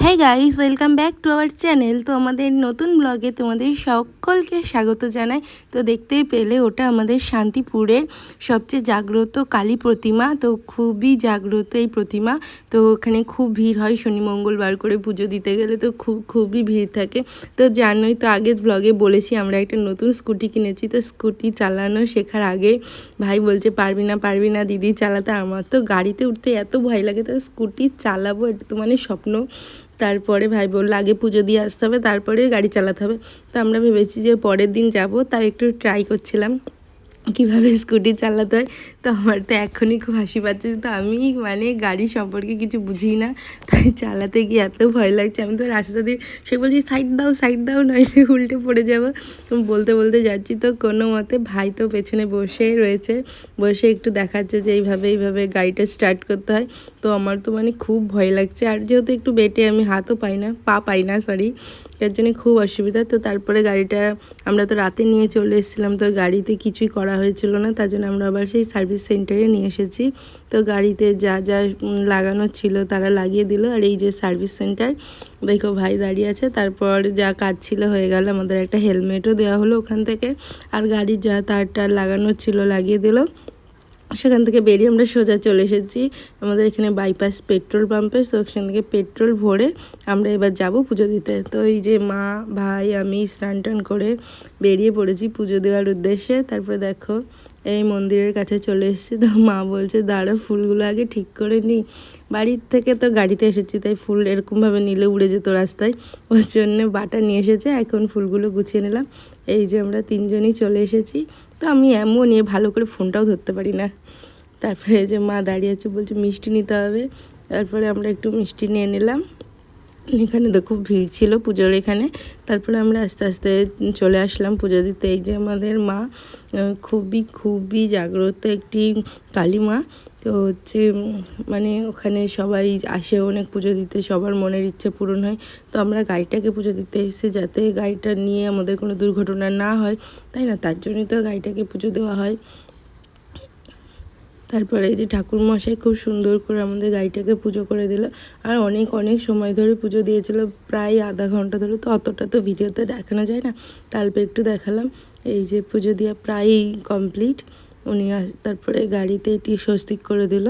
হ্যাঁ guys, welcome back to our channel. তো আমাদের নতুন ব্লগে তোমাদের সকলকে স্বাগত জানাই। তো দেখতেই পেলে ওটা আমাদের শান্তিপুরের সবচেয়ে জাগ্রত কালী প্রতিমা। তো খুবই জাগ্রত এই প্রতিমা। তো ওখানে খুব ভিড় হয় শনি মঙ্গলবার করে পুজো দিতে গেলে, তো খুবই ভিড় থাকে। তো জানোই তো, আগের ব্লগে বলেছি আমরা একটা নতুন স্কুটি কিনেছি। তো স্কুটি চালানো শেখার আগে ভাই বলছে পারবি না দিদি চালাতে। আমার তো গাড়িতে উঠতে এত ভয় লাগে, তো স্কুটি চালাবো এটা তো মানে স্বপ্ন। তারপরে ভাই বললো আগে পুজো দিয়ে আসতে হবে, তারপরে গাড়ি চালাতে হবে। তো আমরা ভেবেছি যে পরের দিন যাব, তাই একটু ট্রাই করছিলাম কীভাবে স্কুটি চালাতে হয়। তো আমার তো এখনই খুব হাসি পাচ্ছে। তো আমি মানে গাড়ি সম্পর্কে কিছু বুঝি না, তাই চালাতে গিয়ে এত ভয় লাগছে। আমি তো রাস্তা দিয়ে সে বলছি সাইড দাও নইলে উল্টে পড়ে যাবো। বলতে যাচ্ছি, তো কোনো মতে ভাই তো পেছনে বসে রয়েছে, বসে একটু দেখাচ্ছে যে এইভাবে গাড়িটা স্টার্ট করতে হয়। তো আমার তো মানে খুব ভয় লাগছে, আর যেহেতু একটু বেটে আমি পা পাই না সরি, এর জন্য খুব অসুবিধা। তো তারপরে গাড়িটা আমরা তো রাতে নিয়ে চলে এসেছিলাম, তো গাড়িতে কিছুই করা হয়েছিল না, তার জন্য আমরা আবার সেই সার্ভিস সেন্টারে নিয়ে এসেছি। তো গাড়িতে যা লাগানো ছিল তারা লাগিয়ে দিল। আর এই যে সার্ভিস সেন্টার, দেখো ভাই দাঁড়িয়ে আছে। তারপর যা কাজ ছিল হয়ে গেল, আমাদের একটা হেলমেটও দেওয়া হলো ওখান থেকে। আর গাড়ির যা তার লাগানো ছিল লাগিয়ে দিল। সেখান থেকে বেরিয়ে আমরা সোজা চলে এসেছি আমাদের এখানে বাইপাস পেট্রোল পাম্পে। তো সেখান থেকে পেট্রোল ভরে আমরা এবার যাব পুজো দিতে। তো এই যে মা ভাই আমি স্নান করে বেরিয়ে পড়েছি পুজো দেওয়ার উদ্দেশ্যে। তারপরে দেখো এই মন্দিরের কাছে চলে এসেছি। তো মা বলছে দাঁড়া ফুলগুলো আগে ঠিক করে নিই, বাড়ির থেকে তো গাড়িতে এসেছি, তাই ফুল এরকমভাবে নিলে উড়ে যেত রাস্তায়, ওর জন্য বাটা নিয়ে এসেছে। এখন ফুলগুলো গুছিয়ে নিলাম। এই যে আমরা তিনজনই চলে এসেছি। তো আমি এমনই ভালো করে ফোনটাও ধরতে পারি না। তারপরে যে মা দাঁড়িয়ে আছে, বলছে মিষ্টি নিতে হবে। তারপরে আমরা একটু মিষ্টি নিয়ে নিলাম। এখানে তো খুব ভিড় ছিল পুজোর এখানে। তারপরে আমরা আস্তে আস্তে চলে আসলাম পুজো দিতে। এই যে আমাদের মা খুবই জাগ্রত একটি কালী মা। তো হচ্ছে মানে ওখানে সবাই আসে অনেক পুজো দিতে, সবার মনের ইচ্ছে পূরণ হয়। তো আমরা গাড়িটাকে পুজো দিতে এসেছি যাতে গাড়িটা নিয়ে আমাদের কোনো দুর্ঘটনা না হয়, তাই না? তার জন্যই তো গাড়িটাকে পুজো দেওয়া হয়। তারপরে এই যে ঠাকুরমশাই খুব সুন্দর করে আমাদের গাড়িটাকে পুজো করে দিল। আর অনেক সময় ধরে পুজো দিয়েছিল, প্রায় আধা ঘন্টা ধরে। তো অতটা তো ভিডিওতে দেখানো যায় না, তারপর একটু দেখালাম। এই যে পুজো দেওয়া প্রায় কমপ্লিট। উনি তারপরে গাড়িতে এটি স্বস্তিক করে দিল।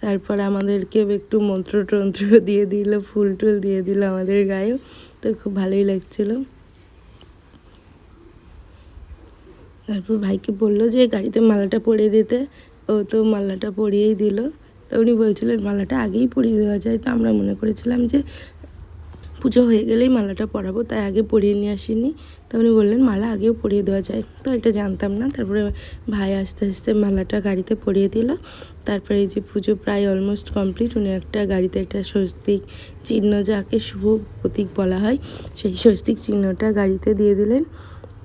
তারপর আমাদেরকে একটু মন্ত্র দিয়ে দিল, ফুল টুল দিয়ে দিল আমাদের গায়েও। তো খুব ভালোই লাগছিলো। তারপর ভাইকে বললো যে গাড়িতে মালাটা পরিয়ে দিতে, ও তো মালাটা পরিয়েই দিল। তো উনি বলছিলেন মালাটা আগেই পরিয়ে দেওয়া যায়। তো আমরা মনে করেছিলাম যে পুজো হয়ে গেলেই মালাটা পরাবো, তাই আগে পরিয়ে নিয়ে আসিনি। তো উনি বললেন মালা আগেও পরিয়ে দেওয়া যায়, তো এটা জানতাম না। তারপরে ভাই আস্তে আস্তে মালাটা গাড়িতে পরিয়ে দিল। তারপরে এই যে পুজো প্রায় অলমোস্ট কমপ্লিট। উনি একটা গাড়িতে একটা স্বস্তিক চিহ্ন, যাকে শুভ প্রতীক বলা হয়, সেই স্বস্তিক চিহ্নটা গাড়িতে দিয়ে দিলেন।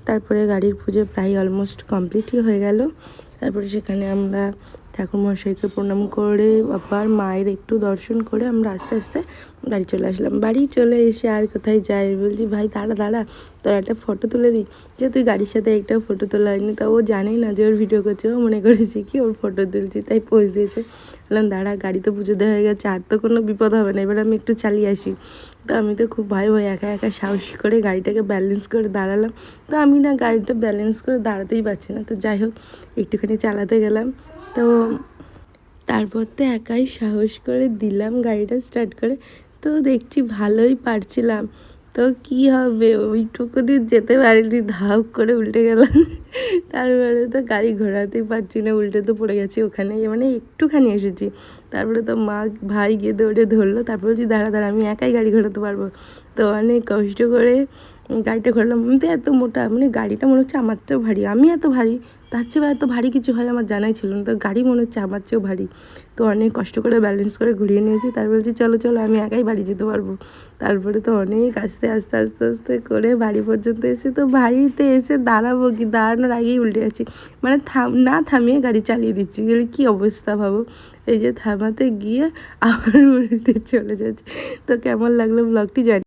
তারপরে গাড়ির পুজো প্রায় অলমোস্ট কমপ্লিটই হয়ে গেল। তারপরে সেখানে আমরা ঠাকুরমশাইকে প্রণাম করে আবার মায়ের একটু দর্শন করে আমরা আস্তে আস্তে বাড়ি চলে আসলাম। বাড়ি চলে এসে আর কোথায় যাই, বলছি ভাই দাঁড়া তোর একটা ফটো তুলে দিই। যে তুই গাড়ির সাথে একটা ফটো তোলা হয়নি, তা ও জানেই না যে ওর ভিডিও করছে, ও মনে করেছি কি ওর ফটো তুলছি, তাই পোজ দিয়েছে। বললাম দাঁড়া, গাড়ি তো পুজো দেওয়া হয়ে গেছে, আর তো কোনো বিপদ হবে না, এবার আমি একটু চালিয়ে আসি। তো আমি তো খুব ভয় একা সাহস করে গাড়িটাকে ব্যালেন্স করে দাঁড়ালাম। তো আমি না গাড়িটা ব্যালেন্স করে দাঁড়াতেই পারছি না। তো যাই হোক একটুখানি চালাতে গেলাম। তো তারপর তো একাই সাহস করে দিলাম গাড়িটা স্টার্ট করে। তো দেখছি ভালোই পারছিলাম। তো কি হবে, ওইটুকুনি যেতে পারিনি, ধাপ করে উল্টে গেলাম। তারপরে তো গাড়ি ঘোরাতেই পারছি না, উল্টে তো পড়ে গেছি ওখানে, মানে একটুখানি এসেছি। তারপরে তো মা ভাই গিয়ে দৌড়ে ধরলো। তারপর বলছি দাঁড়া আমি একাই গাড়ি ঘোরাতে পারবো। তো অনেক কষ্ট করে গাড়িটা ঘোরালাম। আমি তো এত মোটা, মানে গাড়িটা মনে হচ্ছে আমার চেয়েও ভারী, আমি এত ভারী, তার চেয়েও এত ভারী কিছু হয় আমার জানাই ছিল না। তো গাড়ি মনে হচ্ছে আমার চেয়েও ভারী। তো অনেক কষ্ট করে ব্যালেন্স করে ঘুরিয়ে নিয়েছি। তারপর বলছি চলো আমি একাই বাড়ি যেতে পারবো। তারপরে তো অনেক আস্তে করে বাড়ি পর্যন্ত এসে, তো বাড়িতে এসে দাঁড়াবো কি, দাঁড়ানোর আগেই উল্টে যাচ্ছি, মানে না থামিয়ে গাড়ি চালিয়ে দিচ্ছি। কী অবস্থা ভাবো। এই যে থামাতে গিয়ে আবার উল্টে চলে যাচ্ছে। তো কেমন লাগলো ব্লগটি জানি।